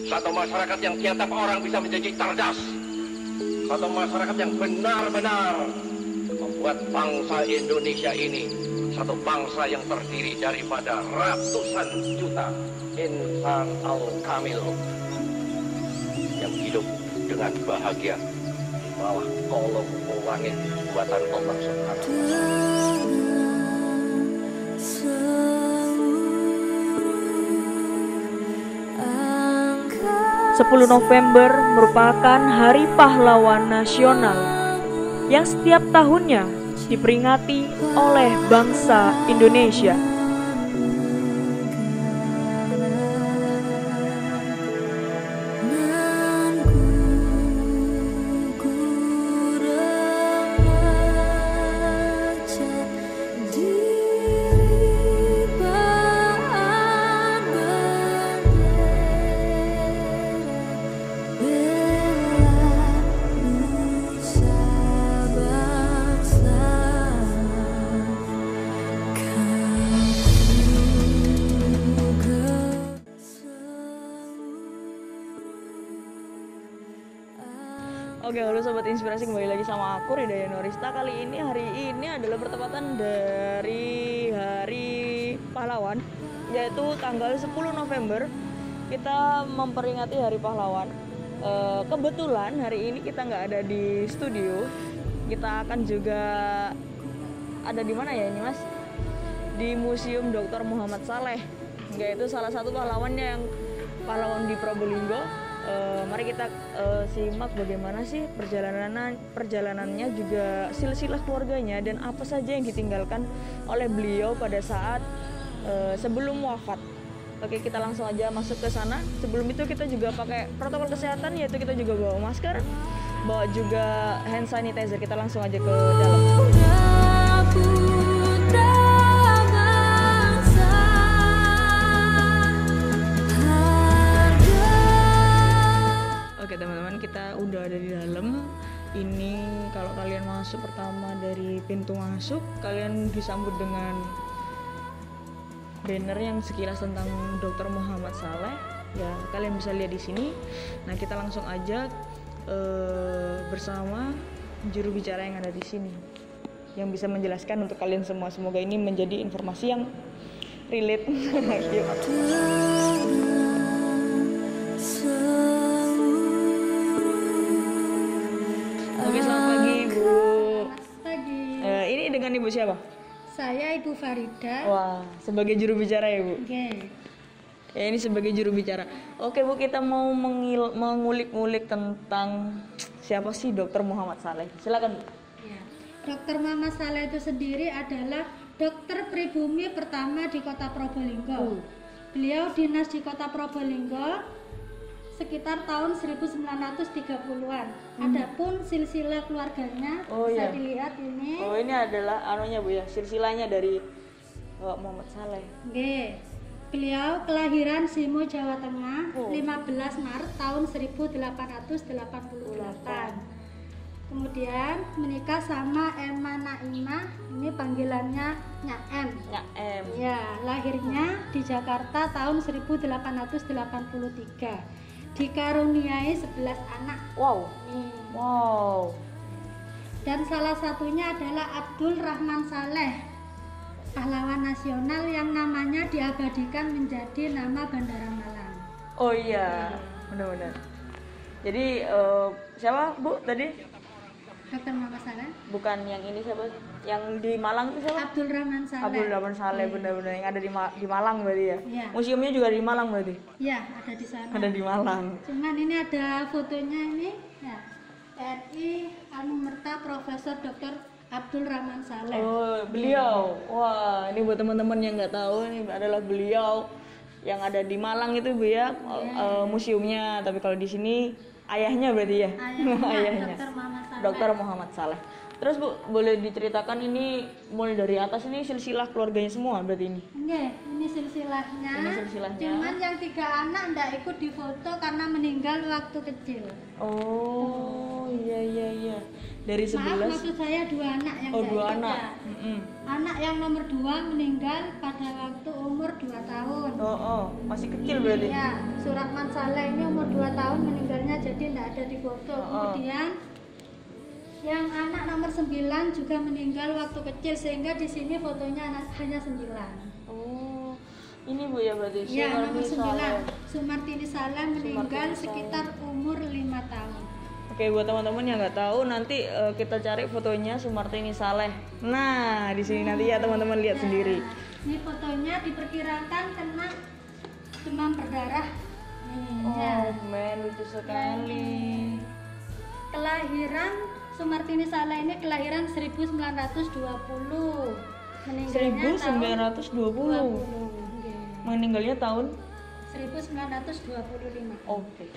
Satu masyarakat yang tiap orang bisa menjadi cerdas. Satu masyarakat yang benar-benar membuat bangsa Indonesia ini satu bangsa yang terdiri daripada ratusan juta insan al-kamil yang hidup dengan bahagia di bawah kolong langit buatan Allah Subhanahu wa Ta'ala. 10 November merupakan Hari Pahlawan Nasional yang setiap tahunnya diperingati oleh bangsa Indonesia. Oke, halo Sobat Inspirasi, kembali lagi sama aku Ridaya Norista. Hari ini adalah bertepatan dari Hari Pahlawan, yaitu tanggal 10 November. Kita memperingati Hari Pahlawan. Kebetulan hari ini kita nggak ada di studio. Kita akan juga ada di mana ya ini Mas? Di Museum Dr. Muhammad Saleh, yaitu salah satu pahlawannya yang pahlawan di Probolinggo. Mari kita simak bagaimana sih perjalanannya, juga silsilah keluarganya dan apa saja yang ditinggalkan oleh beliau pada saat sebelum wafat. Oke, kita langsung aja masuk ke sana. Sebelum itu kita juga pakai protokol kesehatan, yaitu kita juga bawa masker, bawa juga hand sanitizer. Kita langsung aja ke dalam. Oke teman-teman, kita udah ada di dalam. Ini kalau kalian masuk pertama dari pintu masuk, kalian disambut dengan banner yang sekilas tentang Dr. Muhammad Saleh. Ya, kalian bisa lihat di sini. Nah, kita langsung aja bersama juru bicara yang ada di sini, yang bisa menjelaskan untuk kalian semua. Semoga ini menjadi informasi yang relate. Oke, selamat pagi Bu. Pagi. Ini dengan Ibu siapa? Saya Ibu Farida. Wah, sebagai juru bicara ya Bu? Oke. Ya, ini sebagai juru bicara. Oke Bu, kita mau mengulik-ngulik tentang siapa sih Dr. Muhammad Saleh. Silakan Bu. Ya. Dr. Muhammad Saleh itu sendiri adalah dokter pribumi pertama di Kota Probolinggo. Beliau dinas di Kota Probolinggo sekitar tahun 1930-an. Adapun silsilah keluarganya bisa dilihat ini. Oh, ini adalah anunya Bu ya, silsilahnya dari Muhammad Saleh. Oke. Beliau kelahiran Simo, Jawa Tengah, 15 Maret tahun 1888. Kemudian menikah sama Emma Naimah, ini panggilannya Nyak M. Nyak M. Ya, lahirnya di Jakarta tahun 1883. Dikaruniai 11 anak. Wow. Wow. Dan salah satunya adalah Abdul Rahman Saleh, pahlawan nasional yang namanya diabadikan menjadi nama Bandara Malang. Oh iya, benar-benar. Jadi siapa Bu tadi? Dr. Muhammad Saleh. Bukan yang ini siapa? Yang di Malang itu siapa? Abdul Rahman Saleh. Abdul Rahman Saleh, benar-benar yang ada di Malang berarti ya? Iya. Museumnya juga di Malang berarti? Ya, ada di sana. Ada di Malang. Cuman ini ada fotonya ini, ya. TNI Anumerta Profesor Dr. Abdul Rahman Saleh. Oh, beliau. Wah, ini buat teman-teman yang nggak tahu, ini adalah beliau yang ada di Malang itu Bu ya, museumnya. Tapi kalau di sini ayahnya berarti ya? Ayahnya. Ayahnya. Dr. Muhammad Saleh. Dr. Muhammad Saleh. Terus Bu, boleh diceritakan ini mulai dari atas ini silsilah keluarganya semua berarti ini? Nggih, ini silsilahnya. Ini silsilahnya. Cuman yang 3 anak ndak ikut difoto karena meninggal waktu kecil. Oh, iya. Dari 11. Maaf, maksud saya 2 anak yang Oh, ndak 2 ikut anak. ya. Mm-mm. Anak yang nomor 2 meninggal pada waktu umur 2 tahun. Oh, masih kecil berarti. Iya, Suratman Saleh ini umur 2 tahun meninggalnya, jadi ndak ada di foto. Kemudian yang anak nomor 9 juga meninggal waktu kecil, sehingga di sini fotonya hanya 9. Oh, ini Bu ya berarti. Ya, nomor Sumartini Saleh. 9 Sumartini Saleh meninggal Sumartini sekitar umur 5 tahun. Oke, buat teman-teman yang nggak tahu nanti kita cari fotonya Sumartini Saleh. Nah, di sini nanti ya teman-teman lihat sendiri. Ini fotonya diperkirakan kena demam berdarah. Ya. Oh, men lucu sekali. Kelahiran Sumartini Saleh ini kelahiran 1920. Meninggalnya 1920. Meninggalnya tahun 1925. Oke.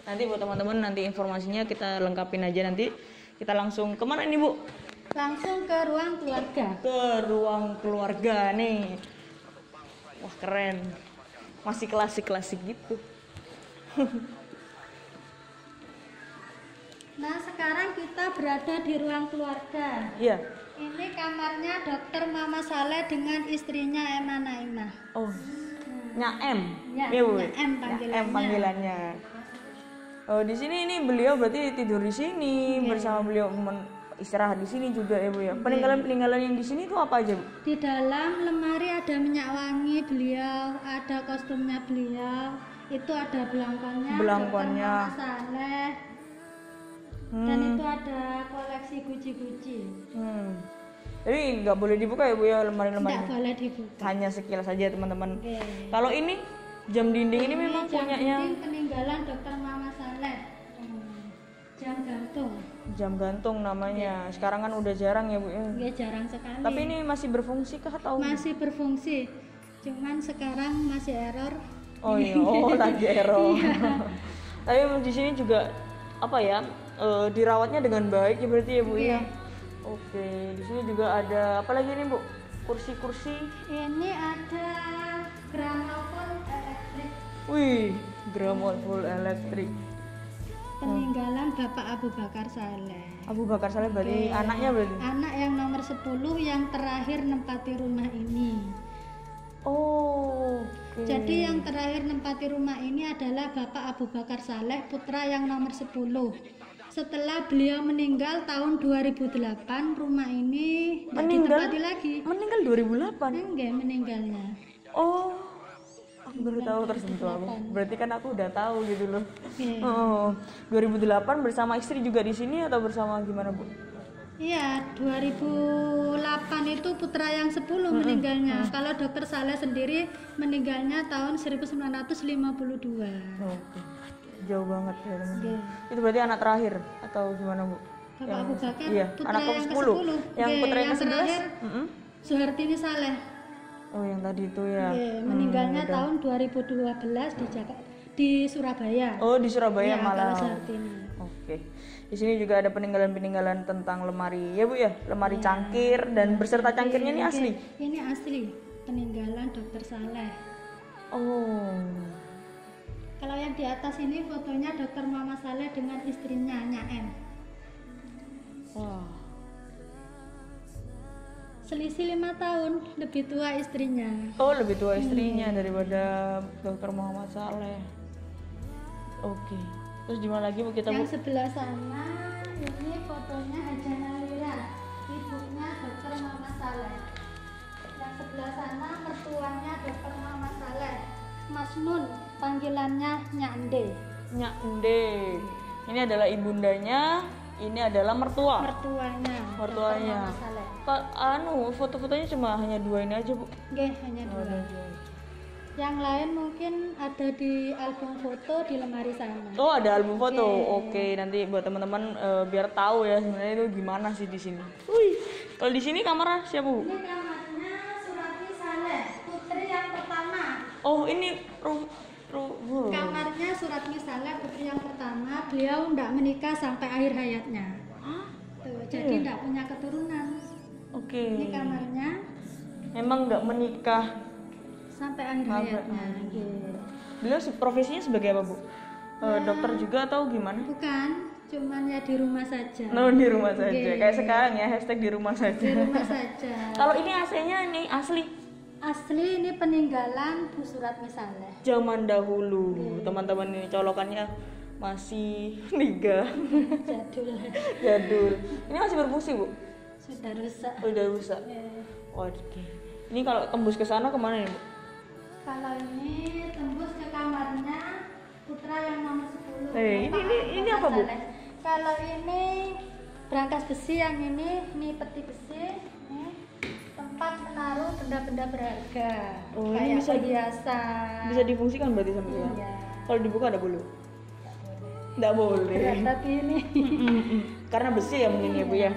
Nanti buat teman-teman nanti informasinya kita lengkapin aja nanti. Kita langsung kemana nih Bu? Langsung ke ruang keluarga. Ke ruang keluarga nih. Wah keren. Masih klasik-klasik gitu. Nah, sekarang kita berada di ruang keluarga. Iya. Ini kamarnya Dokter Mama Saleh dengan istrinya Emma Naimah. Oh. Nya M. Ya, Iya, Bu. Nya M panggilannya. M panggilannya. Oh, di sini ini beliau berarti tidur di sini bersama beliau istirahat di sini juga ya Bu ya. Peninggalan-peninggalan yang di sini itu apa aja Bu? Di dalam lemari ada minyak wangi beliau, ada kostumnya beliau, itu ada belangkonnya Dokter Mama Saleh. Dan itu ada koleksi guci-guci. Jadi nggak boleh dibuka ya Bu ya lemari-lemarinya? Nggak boleh dibuka. Hanya sekilas saja teman-teman. Oke. Kalau ini jam dinding ini memang jam punyanya dinding peninggalan Dokter Mama Saleh. Jam gantung. jam gantung namanya. Sekarang kan udah jarang ya Bu ya. Ya jarang sekali. Tapi ini masih berfungsi kah atau? Masih berfungsi. Cuman sekarang masih error. Oh iya, lagi error. Tapi di sini juga apa ya? Dirawatnya dengan baik ya berarti ya Bu ya. Oke, di sini juga ada apa lagi nih Bu? Kursi-kursi. Ini ada gramofon elektrik. Wih, gramofon elektrik. Peninggalan Bapak Abu Bakar Saleh. Abu Bakar Saleh berarti anaknya berarti. Anak yang nomor 10 yang terakhir nempati rumah ini. Oh. Jadi yang terakhir nempati rumah ini adalah Bapak Abu Bakar Saleh, putra yang nomor 10. Setelah beliau meninggal tahun 2008, rumah ini tidak ditempati lagi. Meninggal 2008? Enggak, meninggalnya. Oh, aku baru tahu tersentuh aku. Berarti kan aku udah tahu gitu loh. Oh, 2008 bersama istri juga di sini atau bersama gimana Bu? Iya, 2008 itu putra yang 10 meninggalnya. Kalau Dokter Saleh sendiri meninggalnya tahun 1952. Oke. Jauh banget ya teman. Itu berarti anak terakhir atau gimana Bu? Bapak Abu Bakar, iya, putra anak yang ke-10. Yang putra yang ke-11? terakhir Suhartini Saleh. Oh, yang tadi itu ya. Meninggalnya tahun 2012 di Surabaya. Oh, di Surabaya Ya, malah. kalau Suhartini. Oke. Di sini juga ada peninggalan-peninggalan tentang lemari ya Bu ya, lemari cangkir dan beserta cangkirnya ini asli. Ini asli peninggalan Dokter Saleh. Oh. Kalau yang di atas ini fotonya Dokter Mama Saleh dengan istrinya Nya M. Wah. Selisih 5 tahun, lebih tua istrinya. Oh, lebih tua istrinya daripada Dokter Muhammad Saleh. Oke. Terus di mana lagi Bu kita Bu? Yang sebelah sana ini fotonya Hajana Lira, ibunya Dokter Mama Saleh. Yang sebelah sana mertuanya Dokter Mama Saleh, Mas Nun, panggilannya Nyande. Nyande. Ini adalah ibundanya, ini adalah mertuanya. Dokter Mama Saleh. Foto-fotonya cuma hanya 2 ini aja Bu. Nggih, hanya 2. Yang lain mungkin ada di album foto di lemari sana. Oh, ada album foto. Oke, nanti buat teman-teman biar tahu ya sebenarnya itu gimana sih di sini. Wih. Kalau di sini kamarnya siapa Bu? Ini kamarnya Suratni Saleh, putri yang pertama. Oh, ini Kamarnya Suratni Saleh, putri yang pertama. Beliau tidak menikah sampai akhir hayatnya. Tuh, jadi Iya. tidak punya keturunan. Oke. Ini kamarnya Memang nggak menikah. sampai akhir hayatnya. Oke. Beliau profesinya sebagai apa, Bu? Dokter juga atau gimana? Bukan, cuman ya di rumah saja. No, di rumah saja. Oke. Kayak sekarang ya, hashtag di rumah saja. Di rumah saja. Kalau ini AC-nya nih asli Asli ini peninggalan Bu Suratmi Saleh. zaman dahulu. Teman-teman ini colokannya masih niga. Jadul. Jadul. Ini masih berfungsi, Bu? Sudah rusak. Udah rusak. Oke. Ini kalau tembus ke sana kemana nih, Bu? Kalau ini tembus ke kamarnya putra yang nomor 10. Ini apa, Bu? Saleh. Kalau ini berangkas besi, yang ini peti besi. Ini tempat menaruh benda-benda berharga. Oh, ini kayak bisa perhiasan. Bisa difungsikan berarti sampai sekarang. Iya. Kalau dibuka ada boleh? Nggak boleh. Berat tapi ini. Karena besi ya mungkin ya, Bu ya.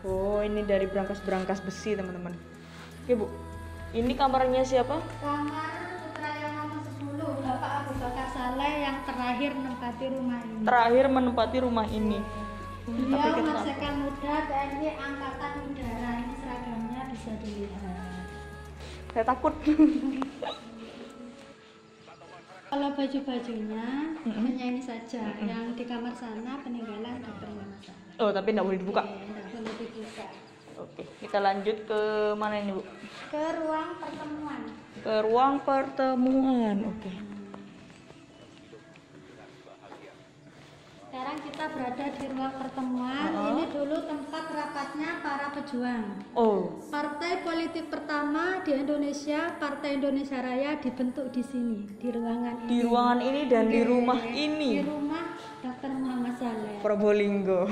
Oh, ini dari berangkas besi, teman-teman. Oke, Bu. Ini kamarnya siapa? Kamar putra yang nomor 10, Bapak Abu Bakar Saleh yang terakhir menempati rumah ini. Terakhir menempati rumah ini. Beliau Marsikal Muda TNI Angkatan Udara. Ini seragamnya bisa dilihat. Saya takut. Kalau baju-bajunya hanya ini saja. Yang di kamar sana peninggalan Dr. Muhammad Saleh. Oh, tapi nggak boleh dibuka. Tidak boleh dibuka. Oke, kita lanjut ke mana ini, Bu? Ke ruang pertemuan. Ke ruang pertemuan. Oke. Sekarang kita berada di ruang pertemuan. Ini dulu tempat rapatnya para pejuang. Oh, Partai politik pertama di Indonesia, Partai Indonesia Raya, dibentuk di sini, di ruangan ini. di ruangan ini dan di Oke. rumah Di ini. rumah Dr. Muhammad Saleh. Probolinggo.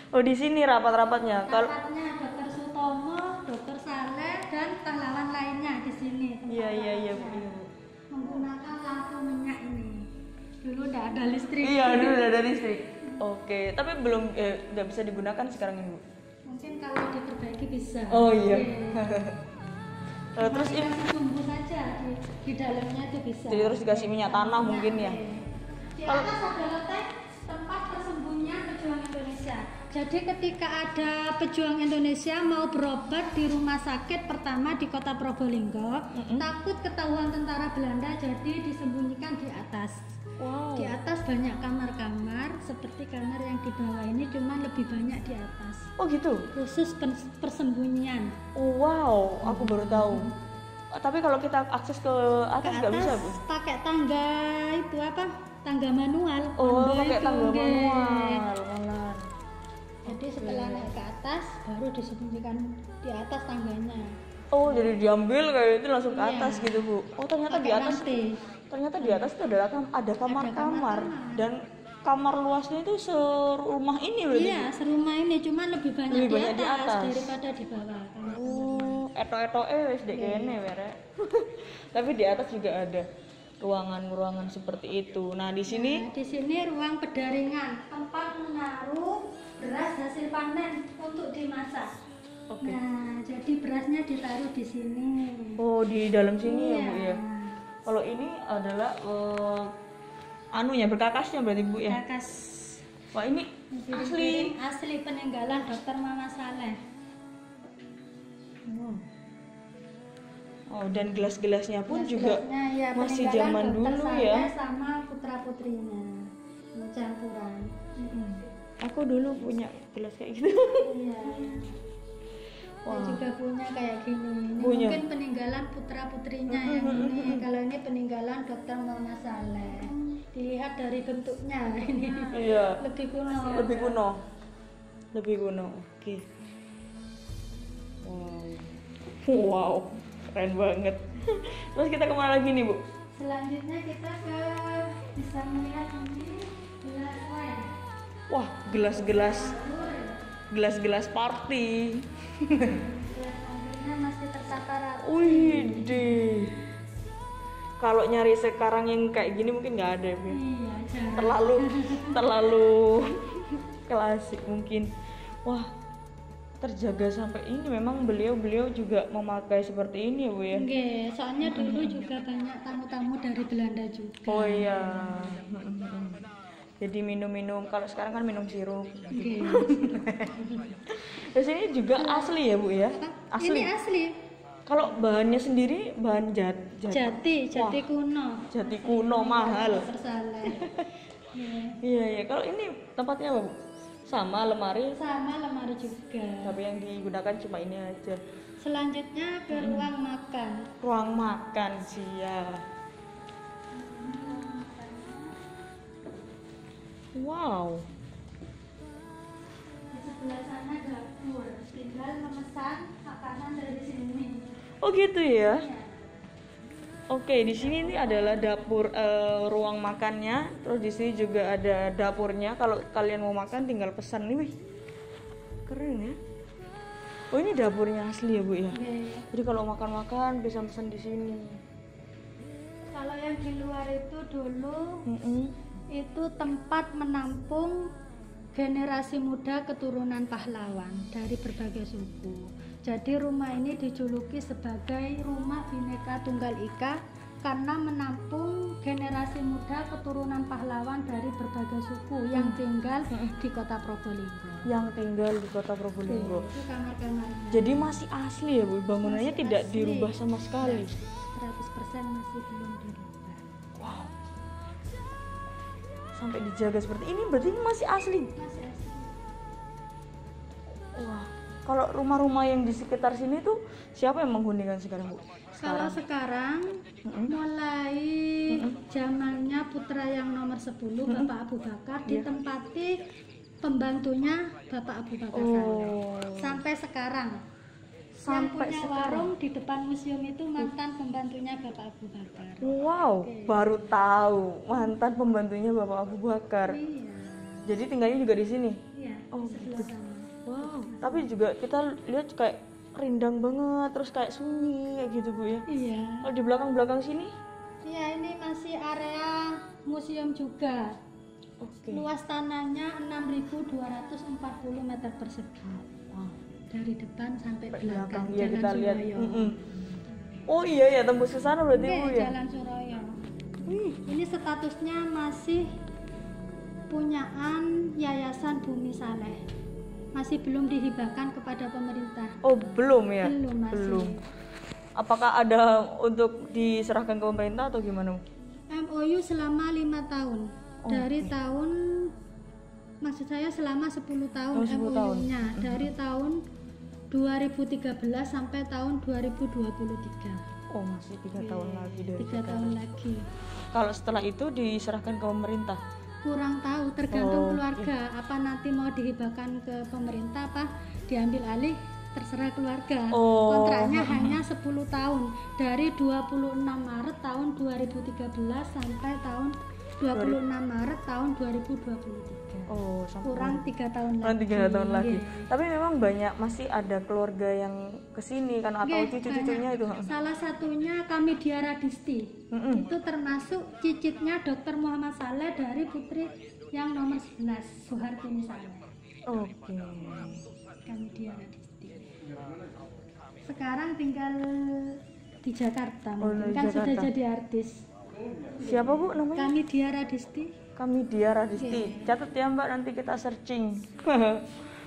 Oh, di sini rapat-rapatnya. Kalau Rapatnya Dr. Sutomo, Dr. Saleh, dan pahlawan lainnya di sini. iya, tempat Bu. rapatnya. Menggunakan lampu minyak ini. Dulu tidak ada listrik. Iya, dulu udah ada listrik. Oke, tapi belum nggak bisa digunakan sekarang ini, Bu. Mungkin kalau diperbaiki bisa. Oh, iya. Oke. Terus Cuma dikasih sumbu saja di dalamnya itu bisa. jadi terus dikasih minyak tanah mungkin ya. Di atas ada letak tempat persembunyian pejuang Indonesia. Jadi ketika ada pejuang Indonesia mau berobat di rumah sakit pertama di kota Probolinggo, takut ketahuan tentara Belanda, jadi disembunyikan di atas. Wow. Di atas banyak kamar-kamar, seperti kamar yang di bawah ini, cuman lebih banyak di atas. Oh, gitu. Khusus persembunyian. Oh, wow, aku baru tahu. Tapi kalau kita akses ke Ke atas nggak bisa, Bu? pakai tangga itu apa? Tangga manual. Oh, Ambil pakai itu, tangga nggih. manual. Malah. Jadi setelah naik ke atas baru disembunyikan di atas tangganya. Oh, jadi diambil kayak itu langsung ke Iya. atas gitu, Bu. Oh, ternyata di Pakai atas rantai. ternyata di atas itu ada kamar-kamar kamar-kamar. dan kamar luasnya itu serumah ini berarti. Iya, serumah ini cuma lebih banyak, Lebih banyak di, di atas atas. daripada di bawah. Oh, eto-etoe wis dek kene were. Tapi di atas juga ada ruangan-ruangan seperti itu. Nah, di sini Nah, di sini ruang pedaringan, tempat menaruh beras hasil panen untuk dimasak. Oke. Nah, jadi berasnya ditaruh di sini. oh di dalam sini ya, Bu Iya. ya. Kalau ini adalah anunya berkakasnya berarti, Bu ya. Kakas. Wah, ini asli. Asli peninggalan Dr. Muhammad Saleh. Oh, dan gelas-gelasnya pun juga Gelasnya, ya, masih peninggalan zaman Dr. dulu Saleh ya. sama putra putrinya campuran. Aku dulu punya gelas kayak gitu. Iya. Saya juga punya kayak gini. Ini Punya. mungkin peninggalan putra putrinya yang ini. Kalau ini peninggalan Dr. Muhammad Saleh. Dilihat dari bentuknya ini Iya. lebih kuno. Lebih kuno. Lebih kuno. Oke. Wow. Wow. Keren banget. Terus kita kemana lagi nih, Bu? Selanjutnya kita bisa melihat ini gelas wine. Wah, gelas-gelas party. Gelas mobilnya masih tertata rapi. Wih, deh. Kalau nyari sekarang yang kayak gini mungkin nggak ada, Bu. Iya, jarang. Terlalu klasik mungkin. Wah, terjaga sampai ini. Memang beliau juga memakai seperti ini ya, Bu ya. Nggih, soalnya dulu juga banyak tamu-tamu dari Belanda juga. Oh iya. Jadi minum-minum, kalau sekarang kan minum sirup. Oke. Terus ini juga asli ya Bu ya? Asli. Ini asli. Kalau bahannya sendiri bahan Jati Wah, kuno. jati kuno mahal. Bersalah. Ya. Iya iya. Kalau ini tempatnya apa Bu? Sama lemari, Sama lemari juga. tapi yang digunakan cuma ini aja. Selanjutnya ke ruang makan. Ruang makan siap. Wow. Di sebelah sana dapur. Tinggal memesan makanan dari sini. Oh gitu ya. Ya. Oke, di sini ini adalah dapur ruang makannya. Terus di sini juga ada dapurnya. Kalau kalian mau makan tinggal pesan nih, wih. Keren ya. Oh, ini dapurnya asli ya, Bu ya. Oke. Jadi kalau makan-makan bisa pesan di sini. Kalau yang di luar itu dulu Mm-mm. itu tempat menampung generasi muda keturunan pahlawan dari berbagai suku. Jadi rumah ini dijuluki sebagai rumah Bhinneka Tunggal Ika karena menampung generasi muda keturunan pahlawan dari berbagai suku yang tinggal di Kota Probolinggo. Yang tinggal di Kota Probolinggo. Itu kamar-kamarnya. Jadi masih asli ya, Bu. Bangunannya Masih tidak asli. dirubah sama sekali. 100% masih belum dirubah. Wow. Sampai dijaga seperti ini berarti ini masih asli. Masih asli. Wah. Kalau rumah-rumah yang di sekitar sini tuh siapa yang menghunikan sekarang, Bu? Kalau sekarang mulai zamannya putra yang nomor 10 Bapak Abu Bakar ditempati pembantunya Bapak Abu Bakar Oh. sampai sekarang. Sampai yang punya sekarang. warung di depan museum itu mantan pembantunya Bapak Abu Bakar. Wow, baru tahu mantan pembantunya Bapak Abu Bakar. Iya, Jadi tinggalnya juga di sini. iya, Oh, di sebelah sana. Wow, tapi juga kita lihat kayak rindang banget, terus kayak sunyi kayak gitu, Bu ya. Iya. Kalau di belakang-belakang sini? Iya, ini masih area museum juga. Oke. Luas tanahnya 6.240 meter persegi. Wow. Dari depan sampai belakang. Iya, kita lihat. Suroyo. Oh iya ya, tembus ke sana berarti, Bu Oke, ya. Jalan Suroyo. Wih. Ini statusnya masih punyaan Yayasan Bumi Saleh. Masih belum dihibahkan kepada pemerintah. Oh, belum ya? Belum, masih. Belum. Apakah ada untuk diserahkan ke pemerintah atau gimana? MOU selama 5 tahun. Oh, Dari tahun maksud saya selama 10 tahun 10 tahun. MOU-nya dari tahun 2013 sampai tahun 2023. Oh, masih 3 tahun lagi dari 3 tahun lagi. Kalau setelah itu diserahkan ke pemerintah. Kurang tahu, tergantung Oh, keluarga. Apa nanti mau dihibahkan ke pemerintah apa diambil alih, terserah keluarga. Oh. Kontraknya hanya 10 tahun dari 26 Maret tahun 2013 sampai tahun 26 Maret tahun 2023. Oh, sampai Kurang 3 tahun kurang lagi. 3 tahun lagi. Iya. Tapi memang banyak masih ada keluarga yang kesini kan atau Oke, cucu-cucunya banyak. itu. Salah satunya kami Diara Disti. Itu termasuk cicitnya Dr. Muhammad Saleh dari putri yang nomor 11 Soehartini Saleh. Oke. Kami Diara Disti. Sekarang tinggal di Jakarta, Oh, mungkin di kan sudah Jakarta. jadi artis. Siapa, Bu, namanya? Kami Diara Disti. Kami Diara Disti. Catat ya, Mbak, nanti kita searching.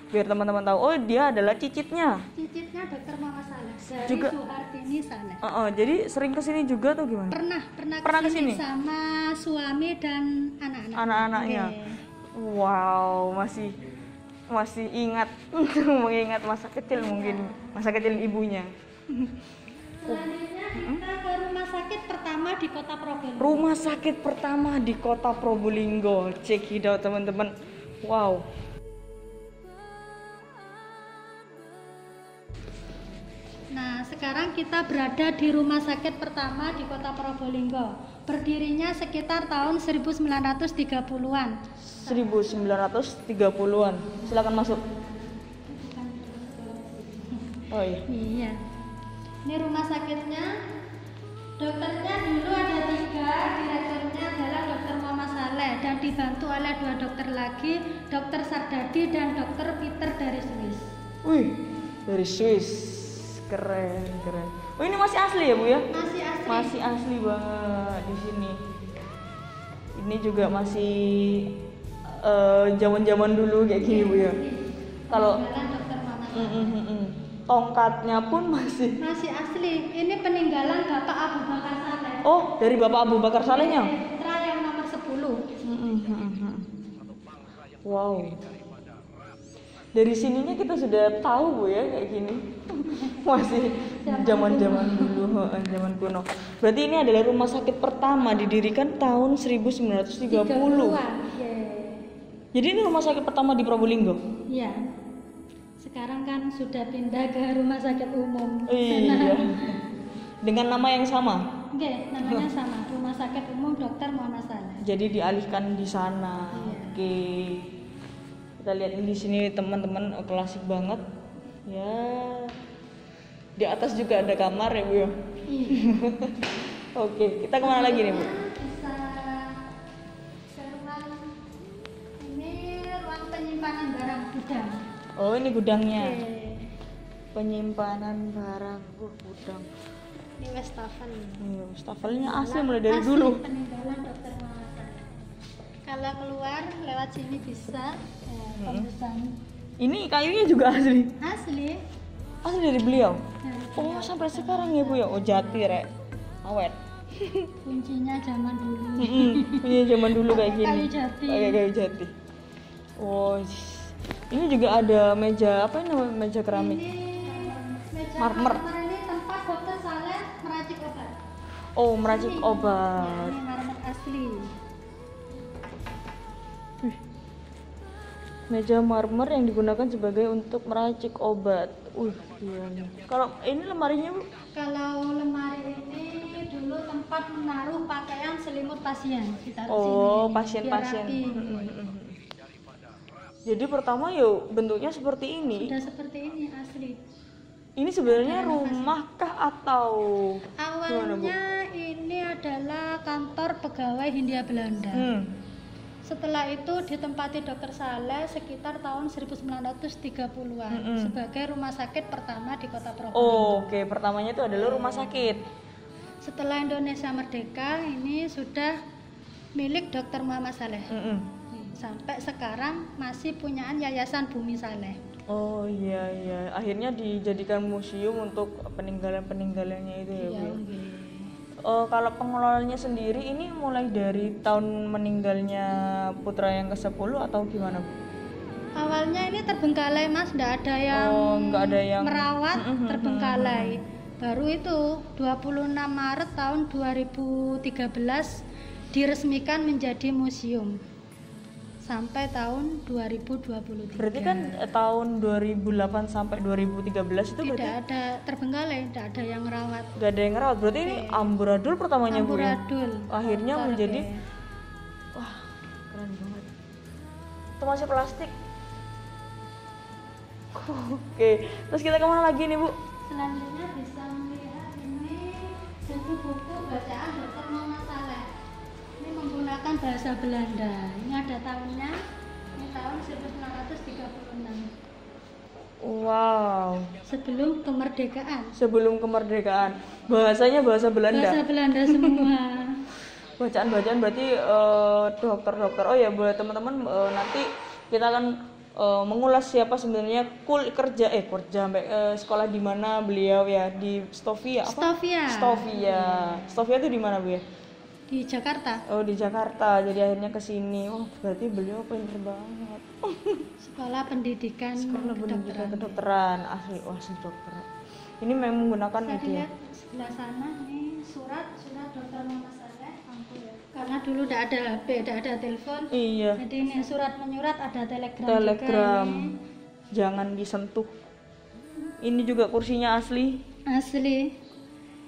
Biar teman-teman tahu. Oh, dia adalah cicitnya. Cicitnya Dr. Muhammad Saleh dari Juga. Soehartini Saleh. Jadi sering kesini juga tuh gimana? Pernah kesini? sama suami dan anak-anak. Anak-anaknya. Oke. Wow, masih ingat mengingat masa kecil mungkin masa kecil ibunya. Selanjutnya kita ke rumah sakit pertama di Kota Probolinggo. Rumah sakit pertama di Kota Probolinggo. Check it out, teman-teman. Wow. Nah, sekarang kita berada di rumah sakit pertama di Kota Probolinggo. Berdirinya sekitar tahun 1930-an. 1930-an. Silakan masuk. Oh iya. Iya. Ini rumah sakitnya. Dokternya dulu ada 3, direkturnya adalah Dr. Muhammad Saleh dan dibantu oleh 2 dokter lagi, Dr. Sardadi dan Dr. Peter dari Swiss. Wih, dari Swiss. Keren. Oh, ini masih asli ya, Bu ya? Masih asli. Masih asli banget di sini. Ini juga masih zaman-zaman dulu kayak gini Bu ya. Kalau Peninggalan Dokter Mama Saleh. tongkatnya pun masih. Masih asli. Ini peninggalan Bapak Abu Bakar Saleh. Oh, dari Bapak Abu Bakar Salehnya. Putra yang nomor 10. Wow. Dari sininya kita sudah tahu Bu ya kayak gini. Masih zaman-zaman dulu, zaman kuno. Berarti ini adalah rumah sakit pertama didirikan tahun 1930. 30-an. Jadi ini rumah sakit pertama di Probolinggo. Iya. Sekarang kan sudah pindah ke rumah sakit umum. Iya. Dengan nama yang sama. Oke, namanya sama. Rumah Sakit Umum Dr. Muhammad Saleh. Jadi dialihkan di sana. Iya. Oke. Kita lihat ini di sini teman-teman, klasik banget. Ya. Di atas juga ada kamar ya Bu ya. Iya. Oke, kita kemana lagi nih Bu? Bisa ke ruang ini ruang penyimpanan barang gudang. Oh, ini gudangnya. Oke. Penyimpanan barang gudang. Ini wastafel. Stafelnya asli mulai dari dulu. Peninggalan Dokter Muhammad Saleh. Kalau keluar lewat sini bisa pembusan. Ini kayunya juga asli. Asli. Asli dari beliau. Dari Oh, sampai sekarang ya Bu ya. Oh, jati rek. Awet. kuncinya zaman dulu. Punya zaman dulu kayak gini. Kayu jati. Pakai kayu jati. Oh, ini juga ada meja apa ini namanya, meja keramik. Ini meja Marmer. ini tempat Dokter Saleh meracik obat. Oh, meracik Ini. obat. Ini marmer asli. Meja marmer yang digunakan sebagai untuk meracik obat. Iya nih. Kalau ini lemarinya Bu? Kalau lemari ini dulu tempat menaruh pakaian selimut pasien. Ditaruh Oh, sini. pasien-pasien. Biar rapi. Jadi pertama yuk bentuknya seperti ini. Sudah seperti ini asli. Ini sebenarnya rumah kah atau gimana, Bu? Awalnya ini adalah kantor pegawai Hindia Belanda. Setelah itu ditempati Dokter Saleh sekitar tahun 1930-an sebagai rumah sakit pertama di Kota Probolinggo. Oh, oke. Pertamanya itu adalah rumah sakit. Setelah Indonesia merdeka, ini sudah milik Dokter Muhammad Saleh. Sampai sekarang masih punyaan Yayasan Bumi Saleh. Oh iya iya. Akhirnya dijadikan museum untuk peninggalan-peninggalannya itu ya, Bu. Kalau pengelolanya sendiri ini mulai dari tahun meninggalnya putra yang ke-10 atau gimana, Bu? Awalnya ini terbengkalai Mas, nggak ada yang merawat, terbengkalai. Baru itu 26 Maret tahun 2013 diresmikan menjadi museum sampai tahun 2023. Berarti kan tahun 2008 sampai 2013 itu tidak berarti ada terbengkalai, tidak ada yang merawat. gak ada yang ngerawat. Berarti ini amburadul pertamanya Bu ya? Amburadul. Akhirnya Dokter, menjadi oke. wah, keren banget. Itu masih plastik. Oke, terus kita kemana lagi nih Bu? Selanjutnya bisa melihat ini buku-buku bacaan Dokter Muhammad Saleh. Ini menggunakan bahasa Belanda. Ini ada tahunnya. Ini tahun 1936. Wow, Sebelum kemerdekaan. sebelum kemerdekaan. Bahasanya bahasa Belanda. Bahasa Belanda semua. Bacaan-bacaan berarti dokter-dokter. Oh ya, buat teman-teman nanti kita akan mengulas siapa sebenarnya kerja sekolah di mana beliau ya, di Stovia apa? Stovia itu di mana Bu ya? Di Jakarta. Oh, di Jakarta. Jadi akhirnya ke sini. Oh, berarti beliau pinter banget. Sekolah Pendidikan Sekolah pendidikan Kedokteran. kedokteran asli. Wah, asli dokter. Ini memang menggunakan Bisa media. dilihat sebelah sana ini surat Dokter Muhammad Saleh. Karena dulu tidak ada HP, tidak ada telepon. Iya. Jadi ini surat menyurat, ada telegram, Telegram. juga ini. Jangan disentuh. Ini juga kursinya asli. Asli.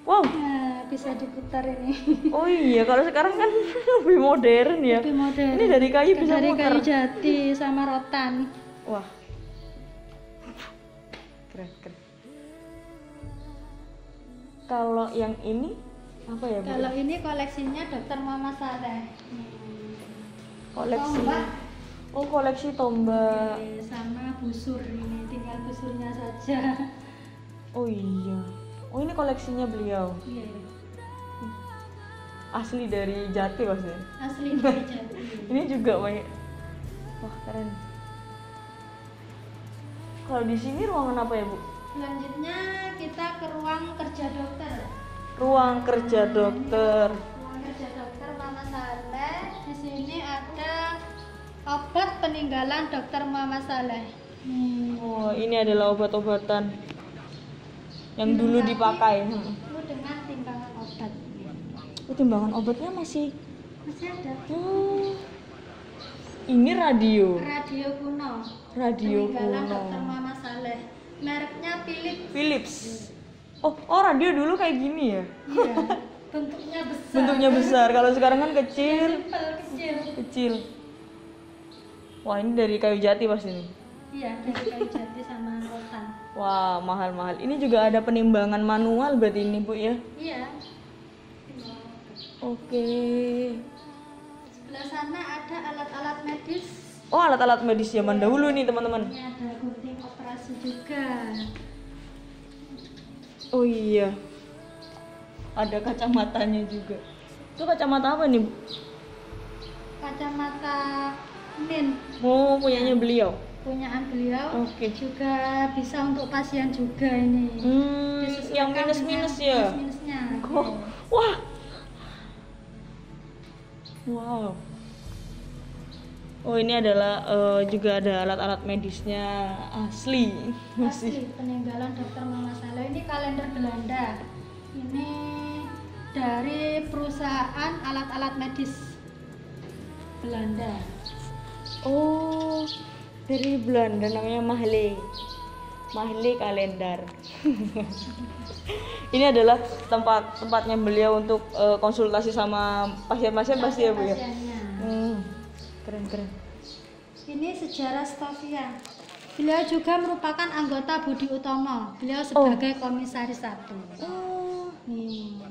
Wow. Nah, bisa diputar ini. Oh iya, kalau sekarang kan lebih modern ya. Lebih modern. Ini dari kayu bisa dari muter. kayu jati sama rotan. Wah. Keren. Kalau yang ini apa ya, Bu? Kalau ini koleksinya Dokter Muhammad Saleh. Koleksi. Tombak. Oh, koleksi tombak. Sama busur ini, tinggal busurnya saja. Oh iya. Oh, ini koleksinya beliau. Iya. Asli dari Jati maksudnya. Asli dari jati. Ini juga banyak. Wah, keren. Kalau di sini ruangan apa ya, Bu? Selanjutnya kita ke ruang kerja dokter. Ruang kerja dokter. Ruang kerja dokter Mama Saleh. Di sini ada obat peninggalan dokter Mama Saleh. Oh, ini adalah obat-obatan yang dulu dipakai. Itu dengan timbangan obat. Oh, timbangan obatnya masih ada. Oh, ini radio. Radio kuno. Radio Peninggalan kuno. dokter Mama Saleh. Mereknya Philips. Philips. Oh, radio dulu kayak gini ya? Iya. Bentuknya besar. Bentuknya besar. Kalau sekarang kan kecil. Simpel, kecil. Kecil. Wah, ini dari kayu jati pasti nih. Iya, dari kayu jati sama rotan. Wah, mahal-mahal. Ini juga ada penimbangan manual berarti ini, Bu ya? Iya. Oke. Sebelah sana ada alat-alat medis. Oh, alat-alat medis zaman dahulu nih, teman-teman. Ini ada gunting operasi juga. Oh iya. Ada kacamatanya juga. Itu kacamata apa nih, Bu? Kacamata Min, Oh, punyanya beliau. punyaan beliau. Oke. Juga bisa untuk pasien juga ini. Yang Disesuaikan minus-minus dengan ya. minus-minusnya. Oh, wah. Wow. Oh, ini adalah juga ada alat-alat medisnya asli. Asli peninggalan dokter Mama Saleh. Ini kalender Belanda. Ini dari perusahaan alat-alat medis Belanda. Oh, dari Belanda namanya Mahle. Mahle kalender. Ini adalah tempatnya beliau untuk konsultasi sama pasien-pasien pasti ya, Bu ya. Pasiennya. Keren. Ini sejarah Stovia. Beliau juga merupakan anggota Budi Utomo. Beliau sebagai komisaris 1. Oh, Nih,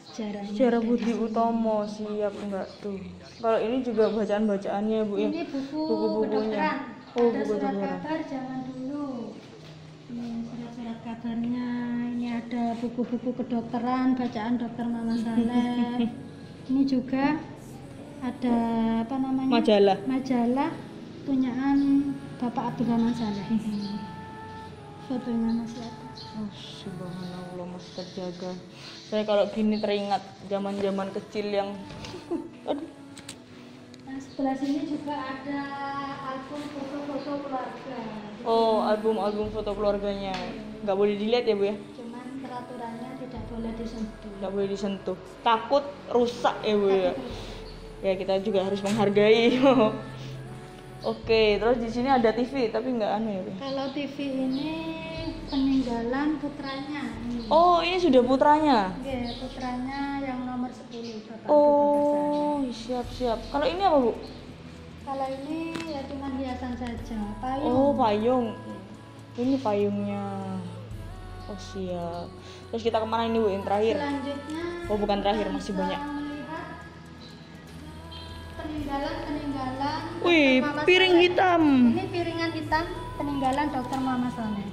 sejarahnya. sejarah Budi Utomo, siap enggak tuh. Kalau ini juga bacaan-bacaannya, Bu ya. Ini buku Buku-bukunya. kedokteran. Oh, Ada buku surat kedokteran. kabar zaman dulu. Ini surat-surat kabarnya. Ini ada buku-buku kedokteran, bacaan dokter Mama Saleh. Ini juga ada apa namanya? Majalah punyaan Bapak Abdurrahman Saleh. Fotonya masih ada. Oh, subhanallah, masih terjaga. Saya kalau gini teringat zaman-zaman kecil yang aduh. Nah, sebelah sini juga ada album foto-foto keluarga. Oh, album-album foto keluarganya. Nggak boleh dilihat ya, Bu ya? Cuman peraturannya tidak boleh disentuh. Nggak boleh disentuh. Takut rusak ya, Bu ya. Ya, kita juga harus menghargai. Oke, terus di sini ada TV tapi nggak aneh ya, Bu? Kalau TV ini peninggalan putranya. Oh, ini sudah putranya. Oke, putranya yang nomor 10 Bapak Oh, siap. Kalau ini apa, Bu? Kalau ini ya cuma hiasan saja, payung. Oh, payung. Ini payungnya. Oh, siap. Terus kita kemana ini, Bu? Yang terakhir? Selanjutnya Oh, bukan terakhir, kita masih bisa banyak. melihat peninggalan Wih, Dr. Mama piring Saleh. hitam. Ini piringan hitam peninggalan dokter Mama Saleh.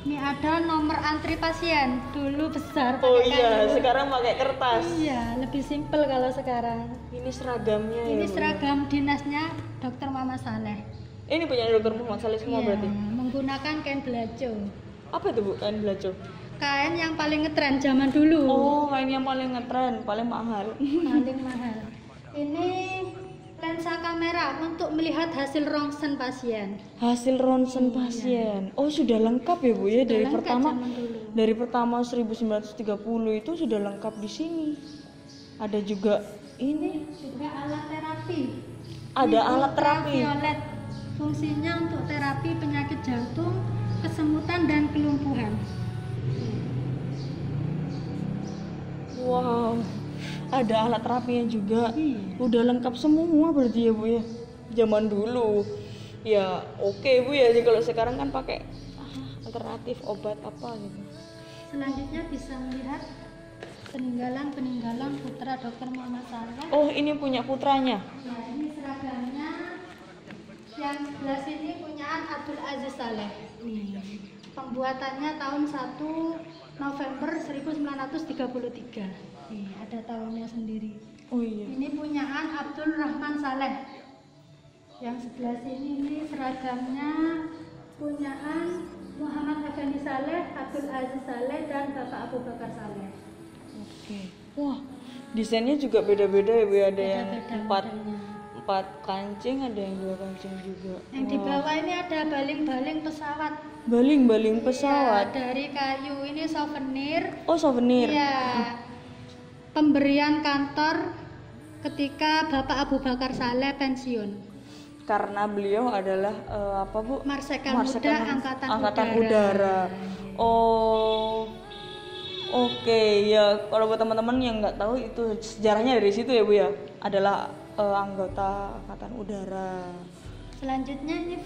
Ini ada nomor antri pasien. Dulu besar Oh pakai iya, kayu. sekarang pakai kertas. Iya, lebih simpel kalau sekarang. Ini seragamnya ya, Ini Bu? seragam dinasnya dokter Mama Saleh. Ini punya dokter Muhammad Saleh semua Iya, berarti. menggunakan kain belaco. Apa itu, Bu? Kain belaco. Kain yang paling ngetren zaman dulu. Oh, kain yang paling ngetren, paling mahal. Paling mahal. Ini lensa kamera untuk melihat hasil rongsen pasien. Hasil ronsen pasien. Oh, sudah lengkap ya, Bu ya, Sudah dari lengkap pertama. zaman dulu. Dari pertama 1930 itu sudah lengkap di sini. Ada juga ini. Juga alat terapi. Ada Ini alat terapi. ultraviolet. Fungsinya untuk terapi penyakit jantung, kesemutan dan kelumpuhan. Wow. Ada alat terapinya juga. Iya. Udah lengkap semua berarti ya, Bu ya. Zaman dulu. Ya, oke, Bu ya. Jadi kalau sekarang kan pakai alternatif obat apa gitu. Selanjutnya bisa melihat peninggalan putra Dr. Muhammad Saleh. Oh, ini punya putranya. Nah, ini seragamnya. Yang sebelah sini punyaan Abdul Aziz Saleh. Nih. Pembuatannya tahun 1 November 1933. Nih, ada tahunnya sendiri. Oh iya. Ini punyaan Abdul Rahman Saleh. Yang sebelah sini ini seragamnya punyaan Muhammad Afandi Saleh, Abdul Aziz Saleh, dan Bapak Abu Bakar Saleh. Oke. Wah, desainnya juga beda-beda ya Bu. Ada yang Beda-beda empat kancing, ada yang 2 kancing juga. Yang di bawah ini ada baling-baling pesawat. Baling-baling pesawat. Ya, dari kayu, ini souvenir. Oh, souvenir. Iya. Pemberian kantor ketika Bapak Abu Bakar Saleh pensiun. Karena beliau adalah apa Bu? Marsikal Muda Angkatan Udara. Oh. Oke, ya kalau buat teman-teman yang nggak tahu itu sejarahnya dari situ ya Bu ya. Adalah anggota Angkatan Udara. Selanjutnya ini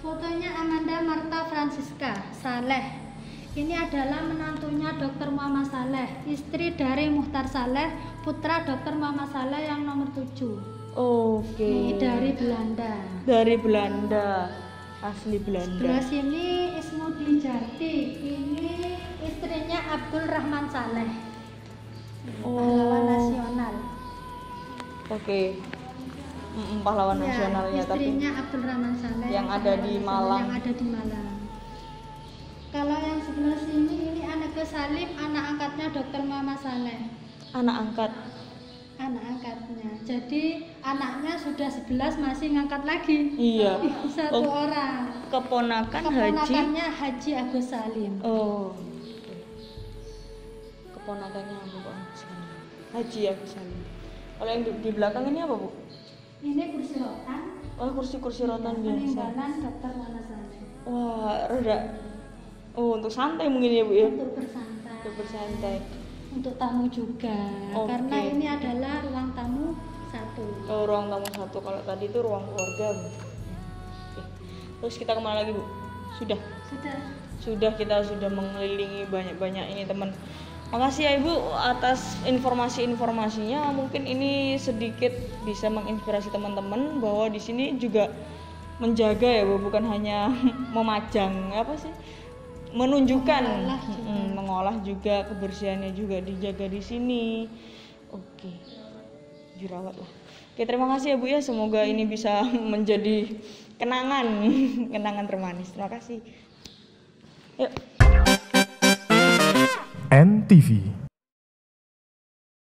fotonya Amanda Marta Francisca Saleh. Ini adalah menantunya Dr. Muhammad Saleh, istri dari Muhtar Saleh, putra Dr. Muhammad Saleh yang nomor 7. Oke. Ini dari Belanda. Dari Belanda. Asli Belanda. Sebelah sini Ismudi Jarti. Ini istrinya Abdul Rahman Saleh. Pahlawan nasional. Oke. Pahlawan Ya, nasionalnya tapi istrinya Abdul Rahman Saleh yang ada di pahlawan nasional Malang. Yang ada di Malang. Kalau yang sebelah sini ini Aneke Salim, anak angkatnya Dr. Muhammad Saleh. anak angkat. Anak angkatnya. Jadi anaknya sudah 11 masih ngangkat lagi. Iya. Satu orang. Keponakan Haji. Keponakannya Haji Agus Salim. Oh. Keponakannya Agus Salim. Haji Agus Salim. Kalau yang di belakang ini apa Bu? Ini kursi rotan. Oh, kursi-kursi rotan biasa. Peninggalan Dr. Muhammad Saleh. Wah, rada. Oh, untuk santai mungkin ya Bu ya. Untuk bersantai. Untuk bersantai. Untuk tamu juga. Oke. Karena ini adalah ruang tamu 1. Oh, ruang tamu 1. Kalau tadi itu ruang keluarga Bu. Oke. Terus kita kemana lagi Bu? Sudah. Sudah. Kita sudah mengelilingi banyak-banyak ini teman. Makasih ya Ibu atas informasi-informasinya. Mungkin ini sedikit bisa menginspirasi teman-teman bahwa di sini juga menjaga ya Bu, bukan hanya memajang apa sih? Menunjukkan, mengolah juga kebersihannya juga dijaga di sini. Oke. Dirawat lah. Oke, terima kasih ya Bu ya. Semoga ini bisa menjadi kenangan termanis. Terima kasih. Yuk. NTV